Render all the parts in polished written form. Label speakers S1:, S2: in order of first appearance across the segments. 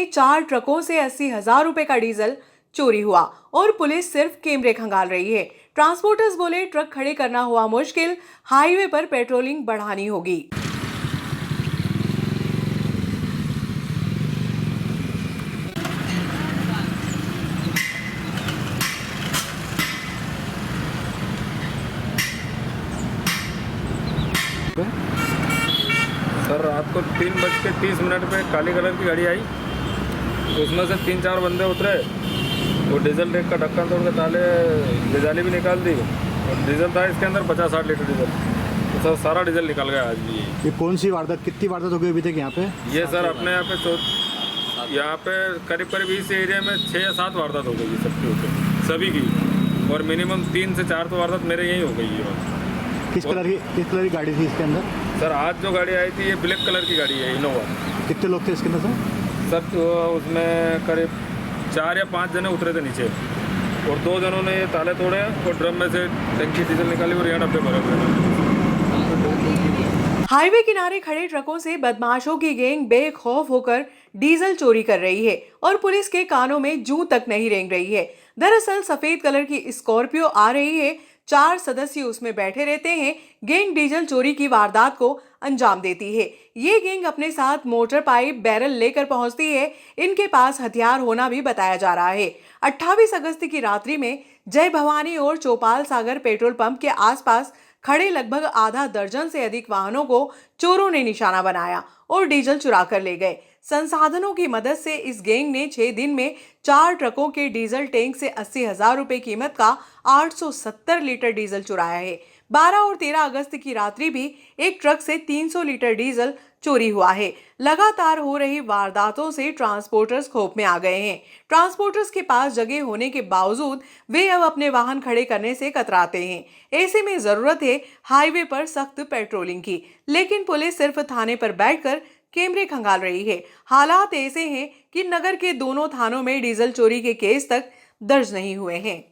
S1: में 4 ट्रकों से 80,000 रुपए का डीजल चोरी हुआ और पुलिस सिर्फ कैमरे खंगाल रही है। ट्रांसपोर्टर्स बोले ट्रक खड़े करना हुआ मुश्किल, हाईवे पर पेट्रोलिंग बढ़ानी होगी।
S2: सर रात को 3:30 पे काली कलर की गाड़ी आई, उसमें से 3-4 बंदे उतरे, वो डीजल टैंक का ढक्कन तोड़ के ताले डिजाली भी निकाल दी और डीजल था इसके अंदर 50-60 लीटर डीजल, तो सर सारा डीजल निकल गया आज भी।
S3: ये कौन सी वारदात, कितनी वारदात हो गई अभी तक यहाँ पे?
S2: ये सर अपने यहाँ पे करीब इस एरिया में 6 या 7 वारदात हो गई सबके ऊपर, सभी की, और मिनिमम 3 से 4 तो वारदात मेरे यहीं हो गई है।
S3: किस कलर की गाड़ी थी इसके अंदर?
S2: सर आज जो गाड़ी आई थी ये ब्लैक कलर की गाड़ी है, इनोवा।
S3: कितने लोग थे इसके अंदर
S2: सर? तो उसमें करीब 4 या 5 जने उतरे थे नीचे और 2 जनों ने ये ताले तोड़े और ड्रम में से टंकी डीजल निकाली और यहाँ डब्बे भरे हुए।
S1: हाईवे किनारे खड़े ट्रकों से बदमाशों की गैंग बेखौफ होकर डीजल चोरी कर रही है और पुलिस के कानों में जूं तक नहीं रेंग रही है। दरअसल सफेद कलर की स्कॉर्पियो आ रही है, 4 सदस्य उसमें बैठे रहते हैं। गैंग डीजल चोरी की वारदात को अंजाम देती है। ये गैंग अपने साथ मोटर पाइप बैरल लेकर पहुंचती है। इनके पास हथियार होना भी बताया जा रहा है। 28 अगस्त की रात्रि में जय भवानी और चौपाल सागर पेट्रोल पंप के आसपास खड़े लगभग आधा दर्जन से अधिक वाहनों को चोरों ने निशाना बनाया और डीजल चुरा कर ले गए। संसाधनों की मदद से इस गैंग ने 6 दिन में 4 ट्रकों के डीजल टैंक से 80,000 रुपए कीमत का 870 लीटर डीजल चुराया है। 12 और 13 अगस्त की रात्रि भी एक ट्रक से 300 लीटर डीजल चोरी हुआ है। लगातार हो रही वारदातों से ट्रांसपोर्टर्स खौफ में आ गए हैं। ट्रांसपोर्टर्स के पास जगह होने के बावजूद वे अब अपने वाहन खड़े करने से कतराते हैं। ऐसे में जरूरत है हाईवे पर सख्त पेट्रोलिंग की, लेकिन पुलिस सिर्फ थाने पर बैठकर कैमरे खंगाल रही है। हालात ऐसे हैं कि नगर के दोनों थानों में डीजल चोरी के केस तक दर्ज नहीं हुए हैं।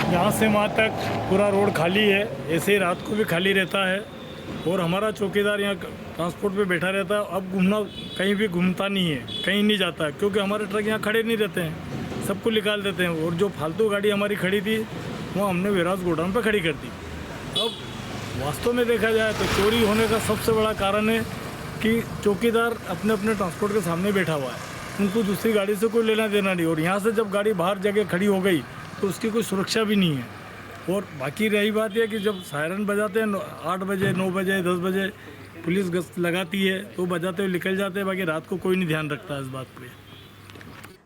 S4: यहाँ से वहाँ तक पूरा रोड खाली है, ऐसे ही रात को भी खाली रहता है और हमारा चौकीदार यहाँ ट्रांसपोर्ट पे बैठा रहता है। अब घूमना कहीं भी घूमता नहीं है, कहीं नहीं जाता है, क्योंकि हमारे ट्रक यहाँ खड़े नहीं रहते हैं, सबको निकाल देते हैं। और जो फालतू गाड़ी हमारी खड़ी थी वो हमने वेराज गोडाउन पे खड़ी कर दी। अब वास्तव में देखा जाए तो चोरी होने का सबसे बड़ा कारण है कि चौकीदार अपने अपने ट्रांसपोर्ट के सामने बैठा हुआ है, उनको दूसरी गाड़ी से कोई लेना देना नहीं। और यहाँ से जब गाड़ी बाहर जगह खड़ी हो गई तो उसकी कोई सुरक्षा भी नहीं है। और बाकी रही बात यह कि जब सायरन बजाते हैं 8 बजे, 9 बजे, 10 बजे पुलिस गश्त लगाती है तो बजाते हुए निकल जाते हैं, बाकी रात को कोई नहीं ध्यान रखता इस बात पे।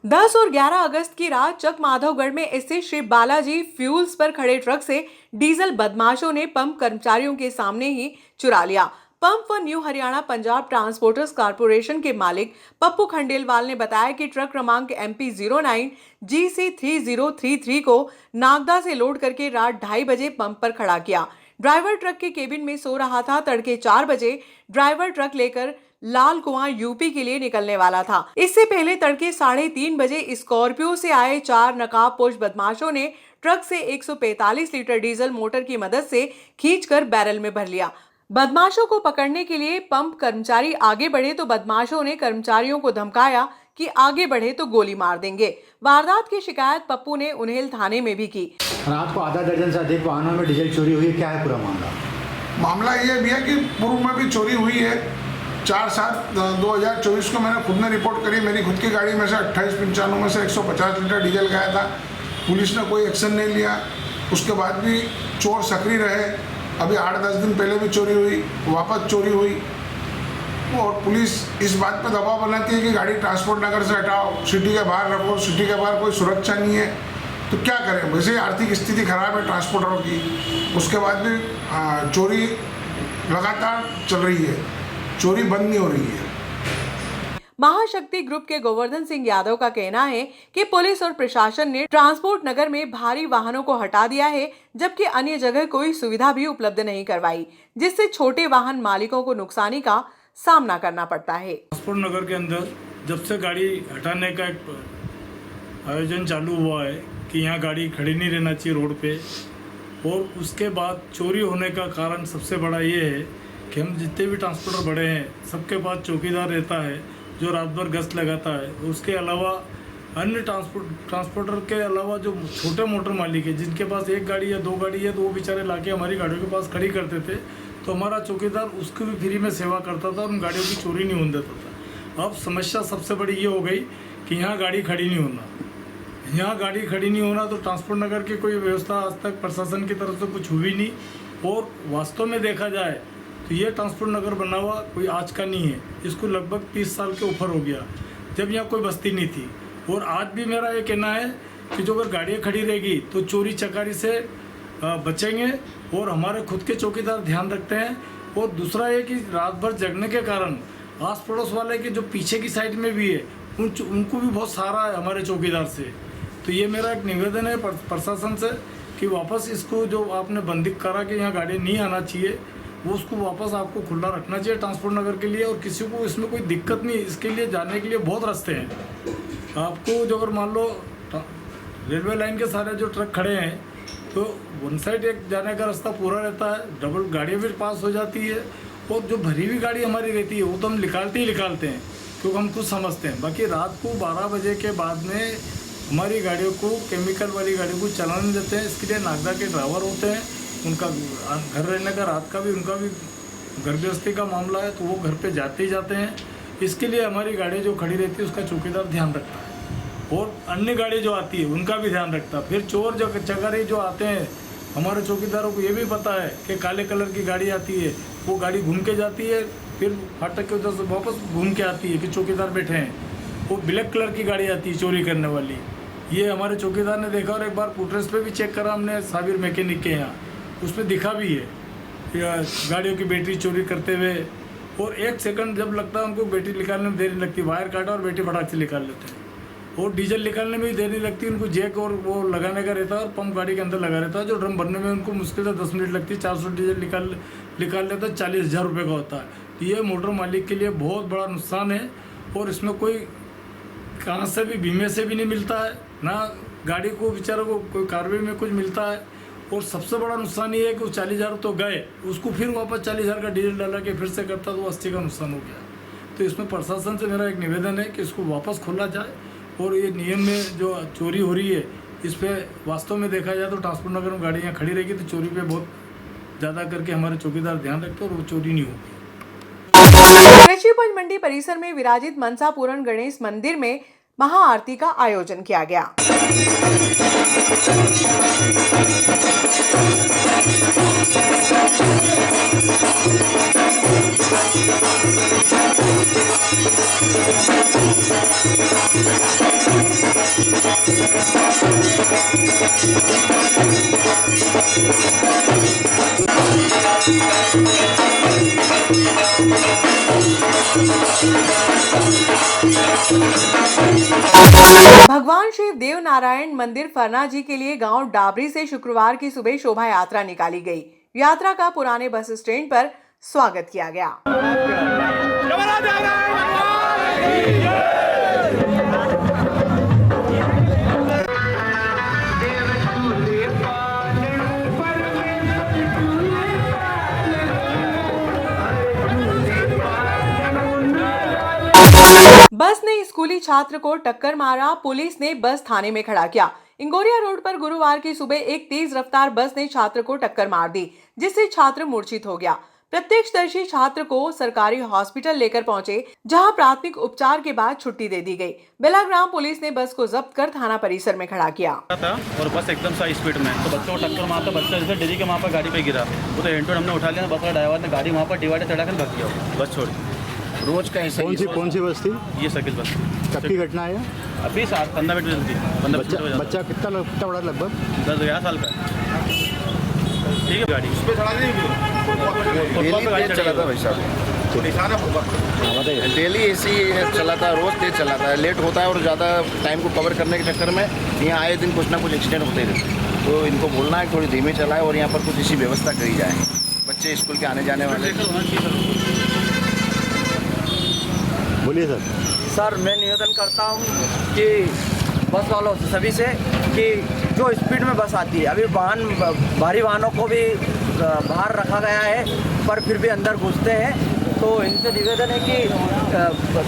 S1: 10 और 11 अगस्त की रात चक माधवगढ़ में स्थित श्री बालाजी फ्यूल्स पर खड़े ट्रक से डीजल बदमाशों ने पंप कर्मचारियों के सामने ही चुरा लिया। पंप व new Haryana Punjab transporters corporation के मालिक पप्पू खंडेलवाल ने बताया कि ट्रक क्रमांक MP09 GC 3033 को नागदा से लोड करके रात 2:30 बजे पंप पर खड़ा किया। ड्राइवर ट्रक के केबिन में सो रहा था। तड़के 4 बजे ड्राइवर ट्रक लेकर लाल कुआं यूपी के लिए निकलने वाला था। इससे पहले तड़के 3:30 बजे स्कॉर्पियो से आए 4 नकाबपोश बदमाशों ने ट्रक से 145 लीटर डीजल मोटर की मदद से खींचकर बैरल में भर लिया। बदमाशों को पकड़ने के लिए पंप कर्मचारी आगे बढ़े तो बदमाशों ने कर्मचारियों को धमकाया कि आगे बढ़े तो गोली मार देंगे। वारदात की शिकायत पप्पू ने उन्हेल थाने में भी की।
S3: रात को आधा दर्जन से अधिक वाहनों में डीजल चोरी हुई है, क्या है पूरा मामला?
S5: मामला ये भी है कि पूर्व में भी चोरी हुई है। 4/7/2024 को मैंने खुद ने रिपोर्ट करी। मेरी खुद की गाड़ी में से 2895 में से 150 लीटर डीजल गया था। पुलिस ने कोई एक्शन नहीं लिया। उसके बाद भी चोर सक्रिय रहे। अभी 8-10 दिन पहले भी चोरी हुई, वापस चोरी हुई और पुलिस इस बात पर दबाव बनाती है कि गाड़ी ट्रांसपोर्ट नगर से हटाओ, सिटी के बाहर रखो, सिटी के बाहर कोई सुरक्षा नहीं है। तो क्या करें, वैसे ही आर्थिक स्थिति खराब है ट्रांसपोर्टरों की। उसके बाद भी चोरी लगातार चल रही है, चोरी बंद नहीं हो रही है।
S1: महाशक्ति ग्रुप के गोवर्धन सिंह यादव का कहना है कि पुलिस और प्रशासन ने ट्रांसपोर्ट नगर में भारी वाहनों को हटा दिया है, जबकि अन्य जगह कोई सुविधा भी उपलब्ध नहीं करवाई, जिससे छोटे वाहन मालिकों को नुकसानी का सामना करना पड़ता है।
S4: ट्रांसपोर्ट नगर के अंदर जब से गाड़ी हटाने का एक आयोजन चालू हुआ है कि यहाँ गाड़ी खड़ी नहीं रहना चाहिए रोड पे, और उसके बाद चोरी होने का कारण सबसे बड़ा ये है कि हम जितने भी ट्रांसपोर्टर बड़े हैं सबके पास चौकीदार रहता है जो रात भर गश्त लगाता है। उसके अलावा अन्य ट्रांसपोर्टर के अलावा जो छोटे मोटर मालिक है जिनके पास एक गाड़ी या दो गाड़ी है, तो वो बेचारे लाके हमारी गाड़ियों के पास खड़ी करते थे, तो हमारा चौकीदार उसकी भी फ्री में सेवा करता था और उन गाड़ियों की चोरी नहीं होने देता था। अब समस्या सबसे बड़ी ये हो गई कि यहाँ गाड़ी खड़ी नहीं होना, यहाँ गाड़ी खड़ी नहीं होना, तो ट्रांसपोर्ट नगर की कोई व्यवस्था आज तक प्रशासन की तरफ से कुछ हुई नहीं। और वास्तव में देखा जाए तो ये ट्रांसपोर्ट नगर बना हुआ कोई आज का नहीं है, इसको लगभग 30 साल के ऊपर हो गया, जब यहाँ कोई बस्ती नहीं थी। और आज भी मेरा ये कहना है कि जो अगर गाड़ियाँ खड़ी रहेगी तो चोरी चकारी से बचेंगे और हमारे खुद के चौकीदार ध्यान रखते हैं। और दूसरा ये कि रात भर जगने के कारण आस पड़ोस वाले के जो पीछे की साइड में भी है उनको भी बहुत सहारा है हमारे चौकीदार से। तो ये मेरा एक निवेदन है प्रशासन से कि वापस इसको जो आपने बंदी करा कि यहाँ गाड़ी नहीं आना चाहिए, वो उसको वापस आपको खुला रखना चाहिए ट्रांसपोर्ट नगर के लिए। और किसी को इसमें कोई दिक्कत नहीं, इसके लिए जाने के लिए बहुत रास्ते हैं। आपको जो अगर मान लो रेलवे लाइन के सारे जो ट्रक खड़े हैं तो वन साइड एक जाने का रास्ता पूरा रहता है, डबल गाड़ियाँ भी पास हो जाती है। और जो भरी हुई गाड़ी हमारी रहती है वो तो हम निकालते हैं क्योंकि हम खुद समझते हैं। बाकी रात को 12 बजे के बाद में हमारी गाड़ियों को, केमिकल वाली गाड़ियों को चलाने देते हैं। इसके लिए नागदा के ड्राइवर होते हैं, उनका घर रहने का, रात का भी उनका भी घर गृहस्थी का मामला है तो वो घर पे जाते ही जाते हैं। इसके लिए हमारी गाड़ी जो खड़ी रहती है उसका चौकीदार ध्यान रखता है और अन्य गाड़ी जो आती है उनका भी ध्यान रखता है। फिर चोर चकारी जो आते हैं, हमारे चौकीदारों को ये भी पता है कि काले कलर की गाड़ी आती है, वो गाड़ी घूम के जाती है, फिर फाटक के उधर से वापस घूम के आती है कि चौकीदार बैठे हैं। वो ब्लैक कलर की गाड़ी आती है चोरी करने वाली, ये हमारे चौकीदार ने देखा। और एक बार फुटरेस पे भी चेक करा हमने साबिर मैकेनिक के यहाँ, उसमें दिखा भी है गाड़ियों की बैटरी चोरी करते हुए। और 1 सेकंड जब लगता है उनको बैटरी निकालने में देरी लगती, वायर काटा और बैटरी फटाक से निकाल लेते हैं। और डीजल निकालने में भी देरी नहीं लगती, उनको जैक और वो लगाने का रहता है और पंप गाड़ी के अंदर लगा रहता है। जो ड्रम भरने में उनको मुश्किल से 10 मिनट लगती है, 400 डीजल निकाल लेता है, 40,000 रुपये का होता है। तो ये मोटर मालिक के लिए बहुत बड़ा नुकसान है और इसमें कोई कहाँ से भी बीमे से भी नहीं मिलता है, ना गाड़ी को बेचारों को कोई कार्रवाई में कुछ मिलता है। और सबसे बड़ा नुकसान ये है कि वो 40,000 तो गए, उसको फिर वापस 40,000 का डीजल डाला के फिर से करता तो 80 का नुकसान हो गया। तो इसमें प्रशासन से मेरा एक निवेदन है कि इसको वापस खोला जाए और ये नियम में जो चोरी हो रही है इस पर वास्तव में देखा जाए तो ट्रांसपोर्ट नगर में गाड़ियाँ खड़ी रहेगी तो चोरी पे बहुत ज़्यादा करके हमारे चौकीदार ध्यान रखते और वो चोरी नहीं होगी।
S1: कृषि उपज मंडी परिसर में विराजित मनसा पूरण गणेश मंदिर में महाआरती का आयोजन किया गया। भगवान श्री देव नारायण मंदिर फरना जी के लिए गांव डाबरी से शुक्रवार की सुबह शोभा यात्रा निकाली गई। यात्रा का पुराने बस स्टैंड पर स्वागत किया गया। बस ने स्कूली छात्र को टक्कर मारा, पुलिस ने बस थाने में खड़ा किया। इंगोरिया रोड पर गुरुवार की सुबह एक तेज रफ्तार बस ने छात्र को टक्कर मार दी, जिससे छात्र मूर्छित हो गया। प्रत्यक्षदर्शी छात्र को सरकारी हॉस्पिटल लेकर पहुंचे, जहां प्राथमिक उपचार के बाद छुट्टी दे दी गई। बेलाग्राम पुलिस ने बस को जब्त कर थाना परिसर में खड़ा किया
S6: और बस एकदम सा स्पीड में तो बच्चों को टक्कर मारता, बच्चा जैसे डरी के वहाँ पर गाड़ी पे गिरा, वो तो एंटोन हमने उठा लिया, बस का ड्राइवर ने गाड़ी वहाँ पर डिवाइडर चढ़ा कर भग गया, बस छोड़। रोज का ऐसा
S3: कौन सी बस थी?
S6: ये सर्किल बस।
S3: कब की घटना है?
S6: अभी 15 मिनट जल्दी 15
S3: बच्चा कितना बड़ा? लगभग
S6: 10-11 साल का। ठीक है, गाड़ी उस पर चला
S7: था भाई साहब, डेली ऐसे ही चलाता है, रोज़ तेज चलाता है, लेट होता है और ज़्यादा टाइम को कवर करने के चक्कर में यहाँ आए दिन कुछ ना कुछ एक्सीडेंट होते रहते। तो इनको बोलना है थोड़ी धीमे चलाए और यहाँ पर कुछ ऐसी व्यवस्था करी जाए, बच्चे स्कूल के आने जाने वाले।
S3: बोलिए सर।
S8: सर मैं निवेदन करता हूँ कि बस वालों से सभी से कि जो स्पीड में बस आती है, अभी भारी वाहनों को भी बाहर रखा गया है पर फिर भी अंदर घुसते हैं। तो इनसे निवेदन है कि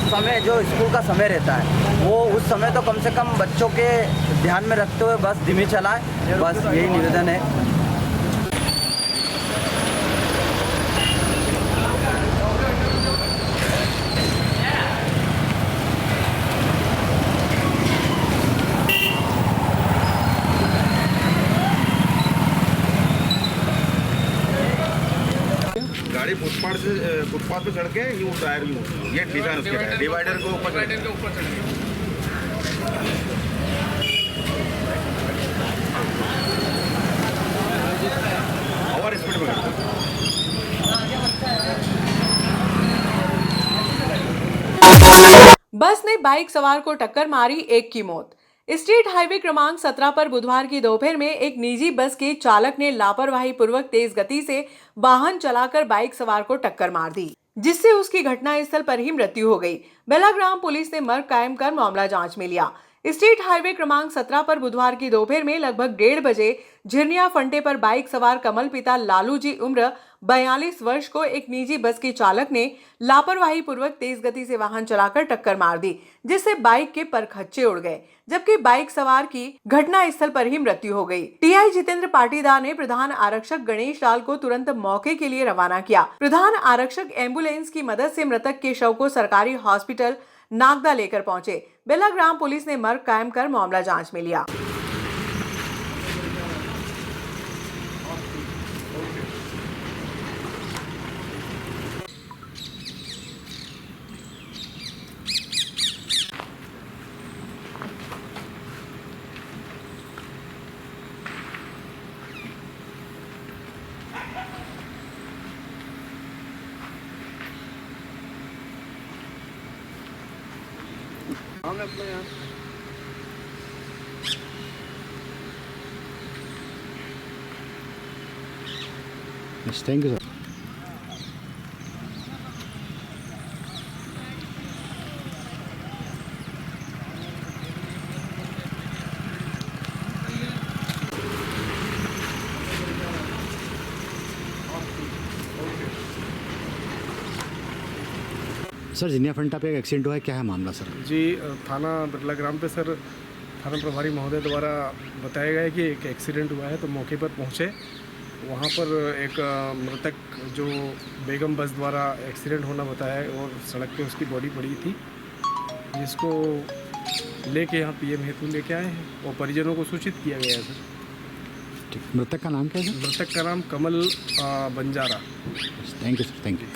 S8: समय जो स्कूल का समय रहता है वो उस समय तो कम से कम बच्चों के ध्यान में रखते हुए बस धीमी चलाएं, बस यही निवेदन है।
S7: गाड़ी फुटपाथ पे चढ़ के यूँ टायर यूँ ये डिजाइन उसके टायर डिवाइडर के ऊपर ओवर स्पीड में
S1: बस ने बाइक सवार को टक्कर मारी, एक की मौत। स्टेट हाईवे क्रमांक 17 पर बुधवार की दोपहर में एक निजी बस के चालक ने लापरवाही पूर्वक तेज गति से वाहन चलाकर बाइक सवार को टक्कर मार दी, जिससे उसकी घटनास्थल पर ही मृत्यु हो गई। बेलाग्राम पुलिस ने मर्ग कायम कर मामला जांच में लिया। स्टेट हाईवे क्रमांक 17 पर बुधवार की दोपहर में लगभग 1:30 बजे झिरनिया फंटे पर बाइक सवार कमल पिता लालू जी उम्र 42 वर्ष को एक निजी बस के चालक ने लापरवाही पूर्वक तेज गति से वाहन चलाकर टक्कर मार दी, जिससे बाइक के परखच्चे उड़ गए, जबकि बाइक सवार की घटनास्थल पर ही मृत्यु हो गई। टीआई जितेंद्र पाटीदार ने प्रधान आरक्षक गणेश लाल को तुरंत मौके के लिए रवाना किया। प्रधान आरक्षक एम्बुलेंस की मदद से मृतक के शव को सरकारी हॉस्पिटल नागदा लेकर पहुंचे। बेलाग्राम पुलिस ने मर्ग कायम कर मामला जांच में लिया।
S3: Thank you sir. Sir जिनिया Fanta पे एक एक्सीडेंट हुआ है, क्या है मामला सर?
S9: जी थाना बिरला ग्राम पे सर थाना प्रभारी महोदय द्वारा बताया गया कि एक एक्सीडेंट हुआ है, तो मौके पर पहुंचे। वहां पर एक मृतक जो बेगम बस द्वारा एक्सीडेंट होना बताया और सड़क पे उसकी बॉडी पड़ी थी, जिसको लेके यहाँ पीएम हेतु लेके आए हैं और परिजनों को सूचित किया गया है सर।
S3: ठीक, मृतक का नाम क्या है?
S9: मृतक का नाम Kamal Banjara.
S3: Thank you sir, thank you.